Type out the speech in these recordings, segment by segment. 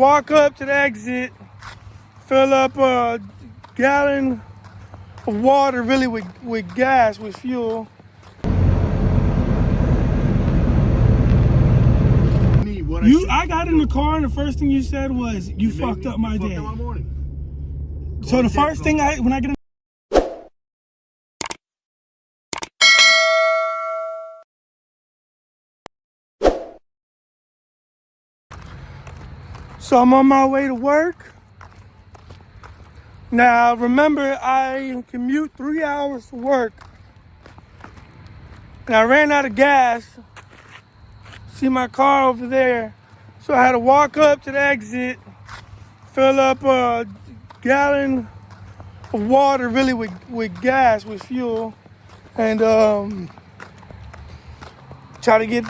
Walk up to the exit, fill up a gallon of water, really with gas, with fuel. I got in the car and the first thing you said was, you fucked up my day. So the first thing when I get in So I'm on my way to work. Now, remember, I commute 3 hours to work. And I ran out of gas. See my car over there. So I had to walk up to the exit, fill up a gallon of water, really with gas, with fuel. And try to get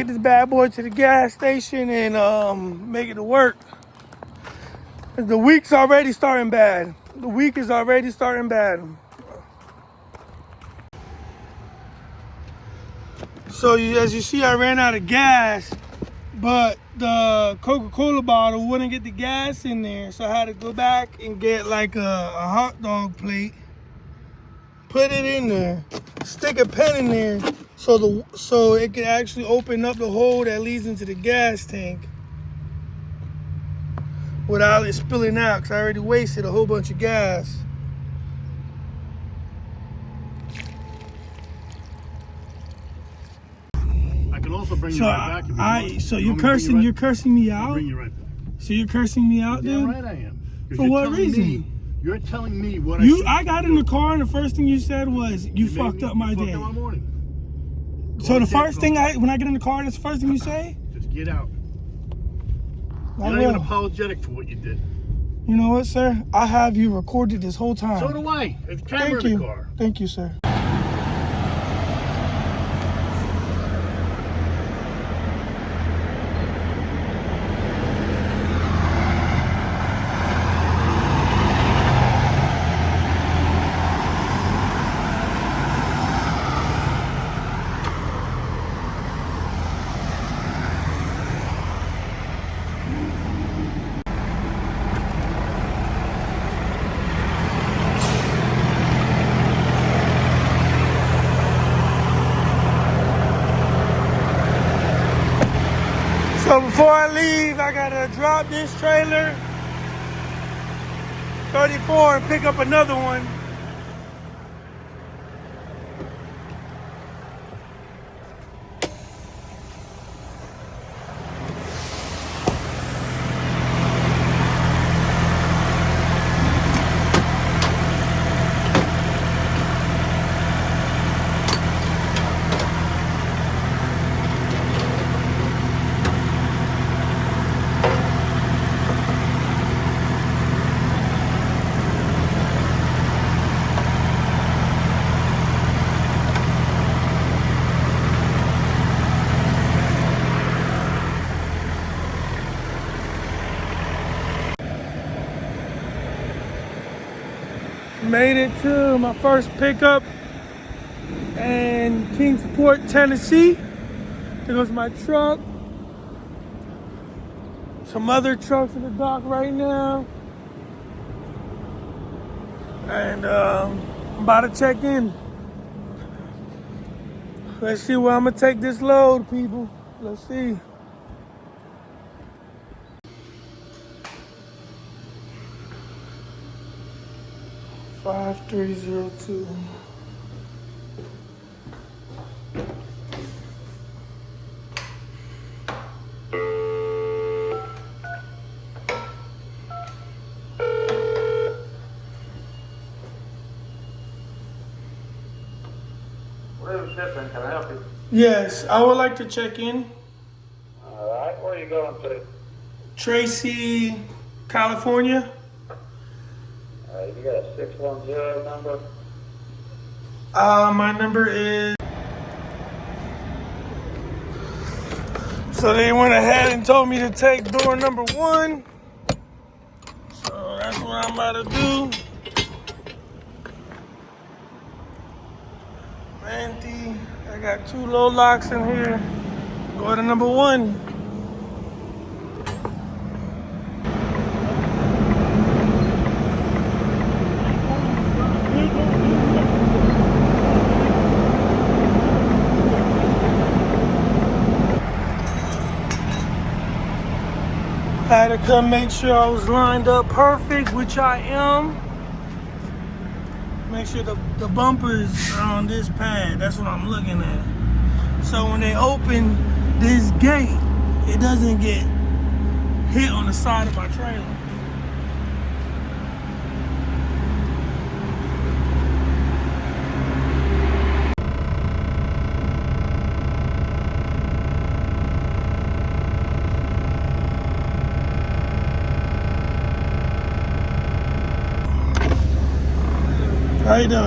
this bad boy to the gas station and make it to work. The week's already starting bad. The week is already starting bad. So as you see, I ran out of gas, but the Coca-Cola bottle wouldn't get the gas in there. So I had to go back and get like a hot dog plate, put it in there, stick a pen in there so it could actually open up the hole that leads into the gas tank without it spilling out, because I already wasted a whole bunch of gas. I can also bring you right back. So you're cursing me out? I'll bring you right back. So you're cursing me out, dude? Yeah, right I am. For what reason? You're telling me what I got in the car and the first thing you said was, you fucked up my day. Fucked up my morning. So the first thing when I get in the car, that's the first thing you say? Just get out. You're not even apologetic for what you did. You know what, sir? I have you recorded this whole time. So do I. It's camera in the car. Thank you, sir. So before I leave, I gotta drop this trailer, 34, and pick up another one. Made it to my first pickup in Kingsport, Tennessee. There goes my truck. Some other trucks in the dock right now. And I'm about to check in. Let's see where I'm gonna take this load, people. Let's see. Five 302. William Shipping, can I help you? Yes, I would like to check in. All right, where are you going to? Tracy, California. You got a 610 number? My number is... So they went ahead and told me to take door number 1. So that's what I'm about to do. Manty, I got 2 low locks in here. Go to number 1. had to come make sure I was lined up perfect, which I am. Make sure the bumpers are on this pad. That's what I'm looking at. So when they open this gate, it doesn't get hit on the side of my trailer. How you doing?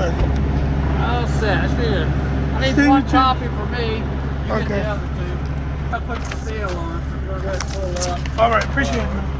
All set. I need Signature. one copy for me. You get Okay. the other two. I put the seal on it, so we're going to pull up. All right, appreciate it, man.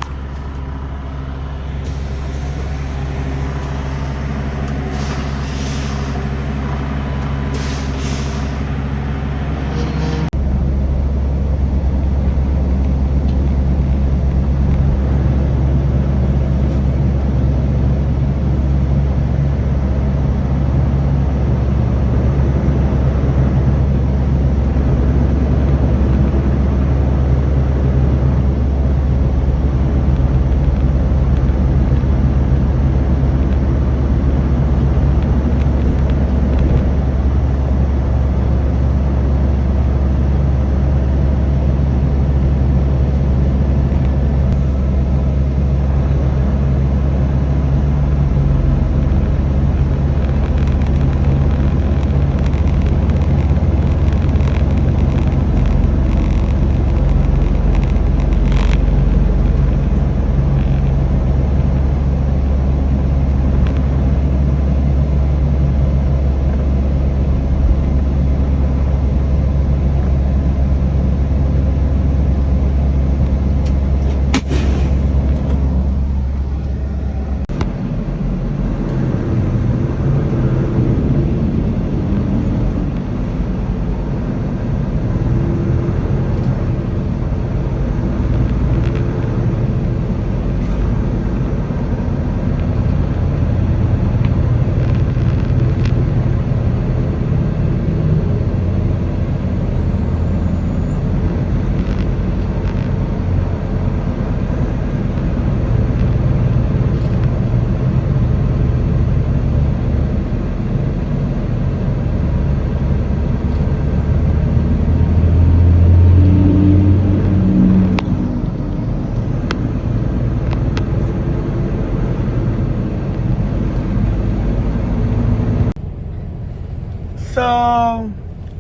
So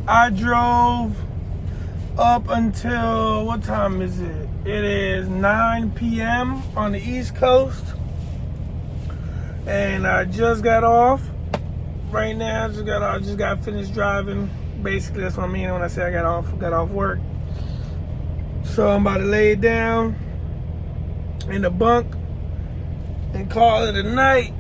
I drove up until, what time is it? It is 9 p.m. on the East Coast. And I just got off. Right now, I just got finished driving. Basically, that's what I mean when I say I got off work. So I'm about to lay it down in the bunk and call it a night.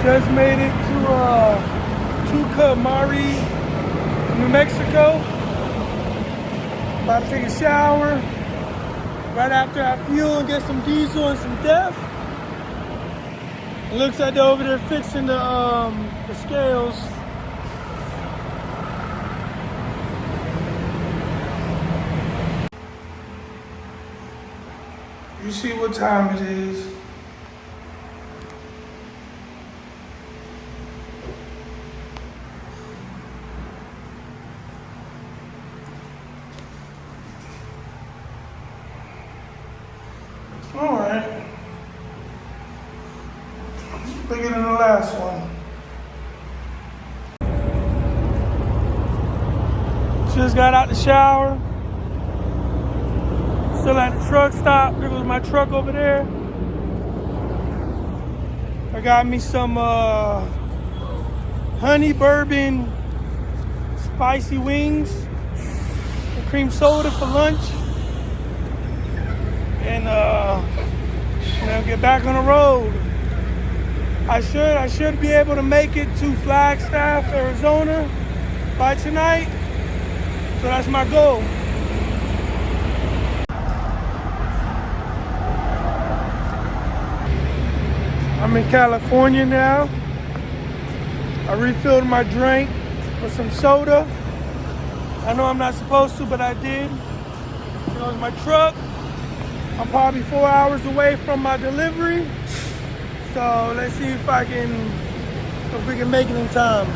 Just made it to Tucumari, New Mexico. About to take a shower. Right after I fuel and get some diesel and some def. It looks like they're over there fixing the scales. You see what time it is. All right. Bigger than the last one. Just got out the shower. Still at the truck stop. There goes my truck over there. I got me some honey bourbon spicy wings and cream soda for lunch. and then get back on the road. I should be able to make it to Flagstaff, Arizona by tonight. So that's my goal. I'm in California now. I refilled my drink with some soda. I know I'm not supposed to, but I did. It was my truck. I'm probably 4 hours away from my delivery. So let's see if we can make it in time.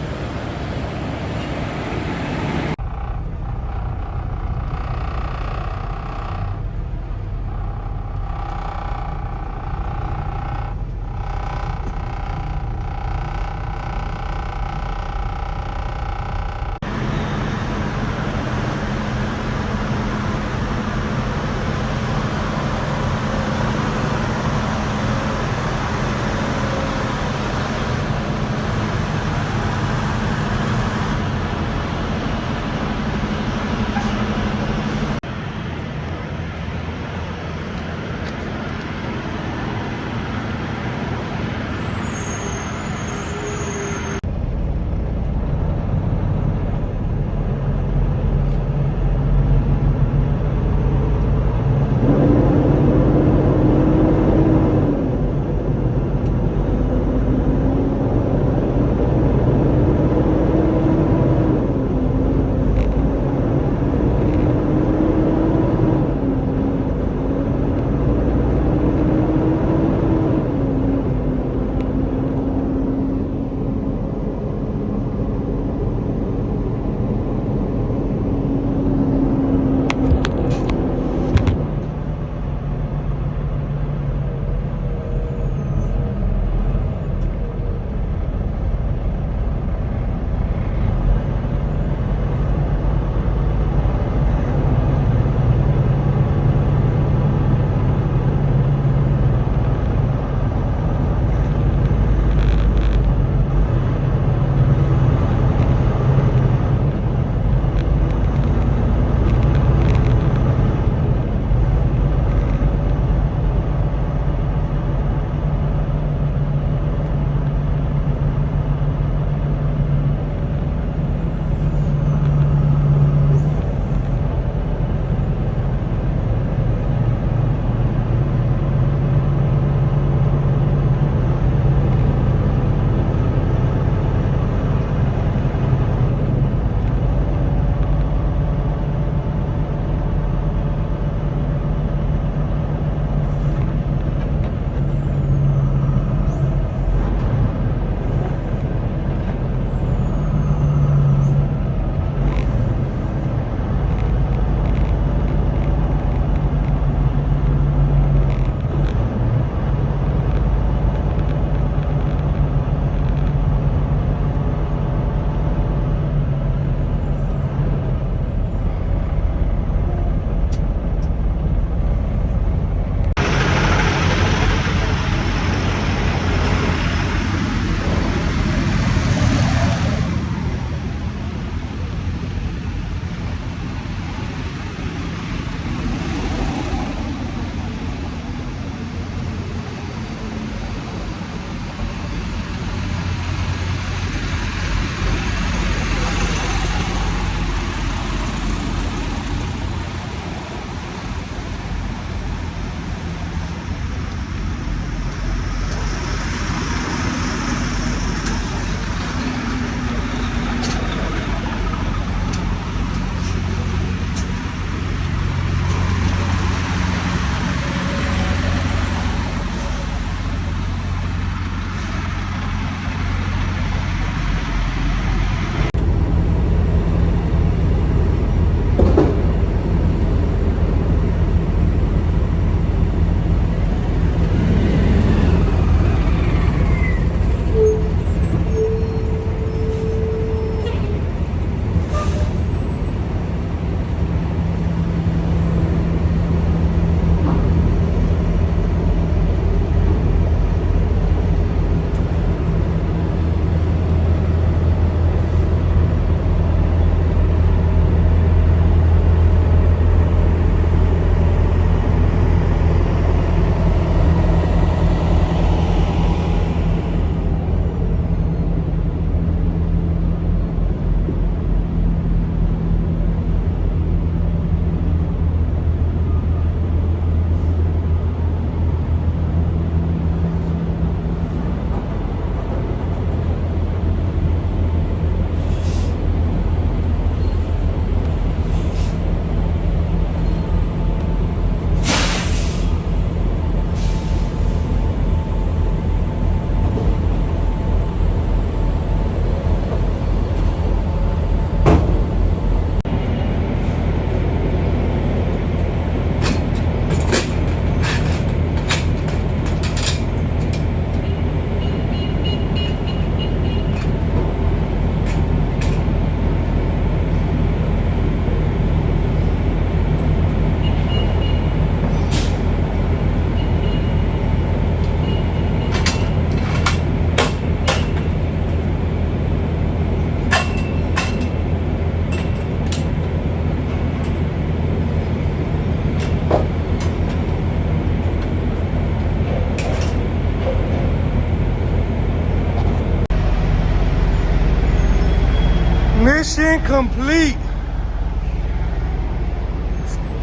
Mission complete.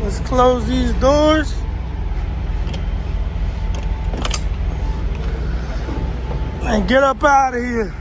Let's close these doors. And get up out of here.